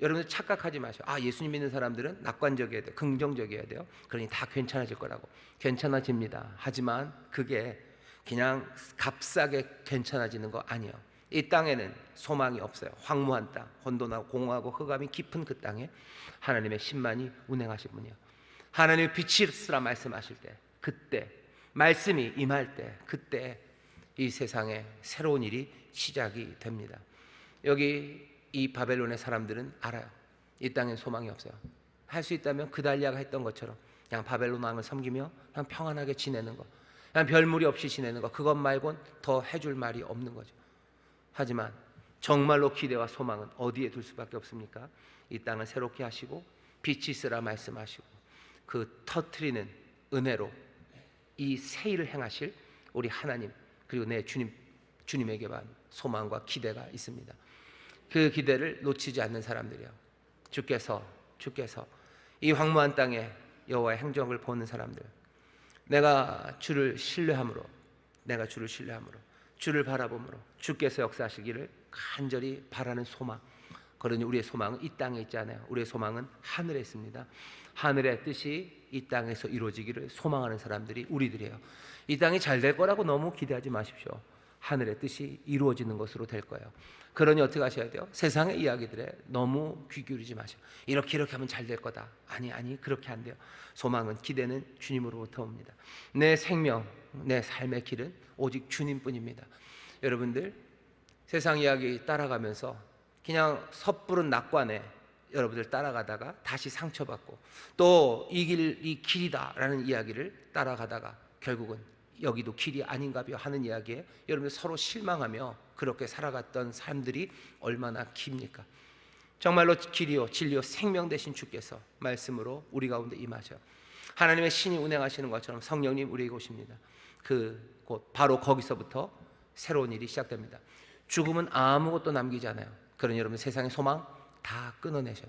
여러분들 착각하지 마세요. 예수님 믿는 사람들은 낙관적이어야 돼요. 긍정적이어야 돼요. 그러니 다 괜찮아질 거라고. 괜찮아집니다. 하지만 그게 그냥 값싸게 괜찮아지는 거 아니에요. 이 땅에는 소망이 없어요. 황무한 땅, 혼돈하고 공허하고 흑암이 깊은 그 땅에 하나님의 신만이 운행하실 분이에요. 하나님의 빛이 있으라 말씀하실 때, 그때 말씀이 임할 때, 그때 이 세상에 새로운 일이 시작이 됩니다. 여기 이 바벨론의 사람들은 알아요. 이 땅엔 소망이 없어요. 할 수 있다면 그달리아가 했던 것처럼 그냥 바벨론 왕을 섬기며 그냥 평안하게 지내는 거, 그냥 별무리 없이 지내는 거, 그것 말곤 더 해줄 말이 없는 거죠. 하지만 정말로 기대와 소망은 어디에 둘 수밖에 없습니까? 이 땅을 새롭게 하시고 빛이 있으라 말씀하시고 그 터트리는 은혜로 이 새 일을 행하실 우리 하나님, 그리고 내 주님에게만 소망과 기대가 있습니다. 그 기대를 놓치지 않는 사람들이요, 주께서 이 황무한 땅에 여호와의 행적을 보는 사람들, 내가 주를 신뢰함으로 주를 바라봄으로 주께서 역사하시기를 간절히 바라는 소망. 그러니 우리의 소망은 이 땅에 있지 않아요. 우리의 소망은 하늘에 있습니다. 하늘의 뜻이 이 땅에서 이루어지기를 소망하는 사람들이 우리들이에요. 이 땅이 잘 될 거라고 너무 기대하지 마십시오. 하늘의 뜻이 이루어지는 것으로 될 거예요. 그러니 어떻게 하셔야 돼요? 세상의 이야기들에 너무 귀 기울이지 마세요. 이렇게 하면 잘 될 거다. 아니 그렇게 안 돼요. 소망은, 기대는 주님으로부터 옵니다. 내 생명, 내 삶의 길은 오직 주님뿐입니다. 여러분들 세상 이야기 따라가면서 그냥 섣부른 낙관에 여러분들 따라가다가 다시 상처받고 또 이 길이다라는 이야기를 따라가다가 결국은 여기도 길이 아닌가벼 하는 이야기에 여러분들 서로 실망하며 그렇게 살아갔던 삶들이 얼마나 깁니까? 정말로 길이요 진리요 생명 되신 주께서 말씀으로 우리 가운데 임하셔 하나님의 신이 운행하시는 것처럼 성령님 우리에게 오십니다. 곧 바로 거기서부터 새로운 일이 시작됩니다. 죽음은 아무것도 남기지 않아요. 그러니 여러분 세상의 소망 다 끊어내셔.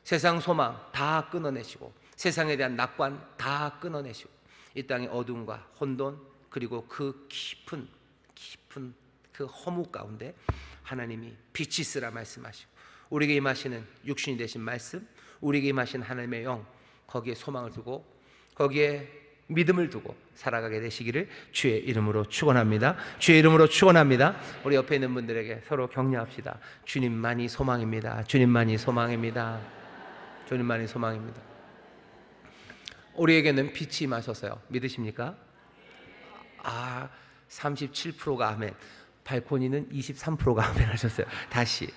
세상 소망 다 끊어내시고 세상에 대한 낙관 다 끊어내시고 이 땅의 어둠과 혼돈 그리고 그 깊은 그 허무 가운데 하나님이 빛이 있으라 말씀하시고 우리에게 임하시는 육신이 되신 말씀, 우리에게 임하신 하나님의 영, 거기에 소망을 두고 거기에 믿음을 두고 살아가게 되시기를 주의 이름으로 축원합니다. 주의 이름으로 축원합니다. 우리 옆에 있는 분들에게 서로 격려합시다. 주님만이 소망입니다. 주님만이 소망입니다. 주님만이 소망입니다. 우리에게는 빛이 임하셔서요. 믿으십니까? 37%가 아멘. 발코니는 23%가 아멘 하셨어요. 다시.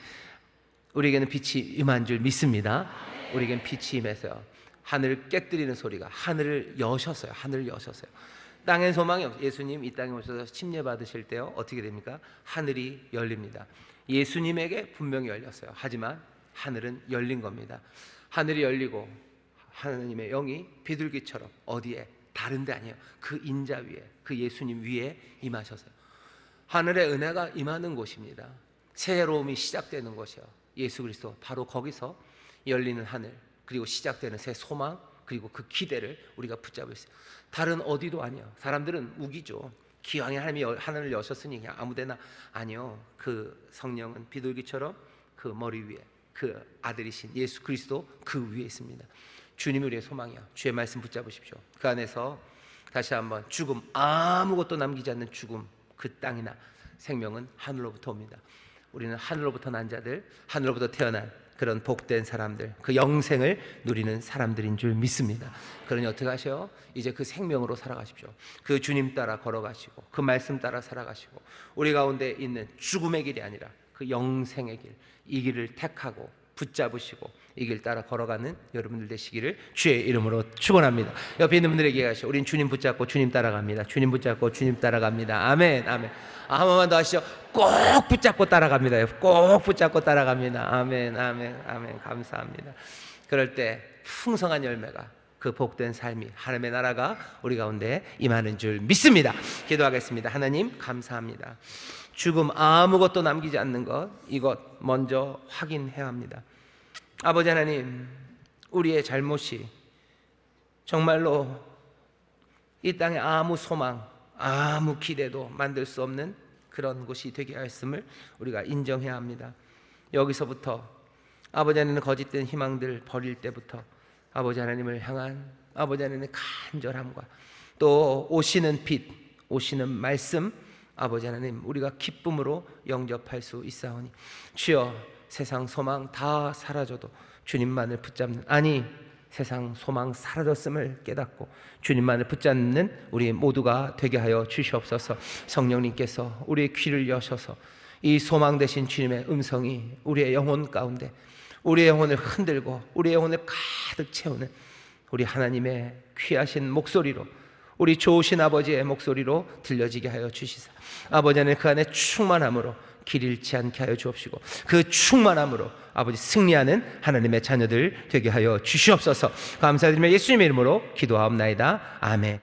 우리에게는 빛이 임한 줄 믿습니다. 우리에게는 빛이 임해서요. 하늘을 깨뜨리는 소리가 하늘을 여셨어요. 땅엔 소망이 없어요. 예수님 이 땅에 오셔서 침례 받으실 때요 어떻게 됩니까? 하늘이 열립니다. 예수님에게 분명히 열렸어요. 하지만 하늘은 열린 겁니다. 하늘이 열리고 하나님의 영이 비둘기처럼 어디에 다른 데 아니에요. 그 인자 위에, 그 예수님 위에 임하셔서요. 하늘의 은혜가 임하는 곳입니다. 새로움이 시작되는 곳이요. 예수 그리스도 바로 거기서 열리는 하늘 그리고 시작되는 새 소망 그리고 그 기대를 우리가 붙잡을 수 있어요. 다른 어디도 아니에요. 사람들은 우기죠. 기왕에 하나님이 하늘을 여셨으니 그냥 아무데나. 아니요. 그 성령은 비둘기처럼 그 머리 위에 그 아들이신 예수 그리스도 그 위에 있습니다. 주님이 우리의 소망이요. 주의 말씀 붙잡으십시오. 그 안에서 다시 한번 죽음, 아무것도 남기지 않는 죽음, 그 땅이나 생명은 하늘로부터 옵니다. 우리는 하늘로부터 난 자들, 하늘로부터 태어난 그런 복된 사람들, 그 영생을 누리는 사람들인 줄 믿습니다. 그러니 어떻게 하셔요? 이제 그 생명으로 살아가십시오. 그 주님 따라 걸어가시고 그 말씀 따라 살아가시고 우리 가운데 있는 죽음의 길이 아니라 그 영생의 길, 이 길을 택하고 붙잡으시고 이 길 따라 걸어가는 여러분들 되시기를 주의 이름으로 축원합니다. 옆에 있는 분들에게 얘기하시죠. 우린 주님 붙잡고 주님 따라갑니다. 주님 붙잡고 주님 따라갑니다. 아멘. 아멘. 한 번만 더 하시죠. 꼭 붙잡고 따라갑니다. 꼭 붙잡고 따라갑니다. 아멘. 아멘. 아멘. 감사합니다. 그럴 때 풍성한 열매가 그 복된 삶이 하나님의 나라가 우리 가운데 임하는 줄 믿습니다. 기도하겠습니다. 하나님 감사합니다. 죽음 아무것도 남기지 않는 것, 이것 먼저 확인해야 합니다. 아버지 하나님, 우리의 잘못이 정말로 이 땅에 아무 소망, 아무 기대도 만들 수 없는 그런 곳이 되게 하였음을 우리가 인정해야 합니다. 여기서부터 아버지 하나님은 거짓된 희망들 버릴 때부터 아버지 하나님을 향한 아버지 하나님의 간절함과 또 오시는 빛, 오시는 말씀, 아버지 하나님 우리가 기쁨으로 영접할 수 있사오니 주여, 세상 소망 다 사라져도 주님만을 붙잡는, 아니 세상 소망 사라졌음을 깨닫고 주님만을 붙잡는 우리 모두가 되게 하여 주시옵소서. 성령님께서 우리의 귀를 여셔서 이 소망 되신 주님의 음성이 우리의 영혼 가운데, 우리의 영혼을 흔들고 우리의 영혼을 가득 채우는 우리 하나님의 귀하신 목소리로 우리 좋으신 아버지의 목소리로 들려지게 하여 주시사 아버지 하나님 그 안에 충만함으로 길 잃지 않게 하여 주옵시고 그 충만함으로 아버지 승리하는 하나님의 자녀들 되게 하여 주시옵소서. 감사드리며 예수님의 이름으로 기도하옵나이다. 아멘.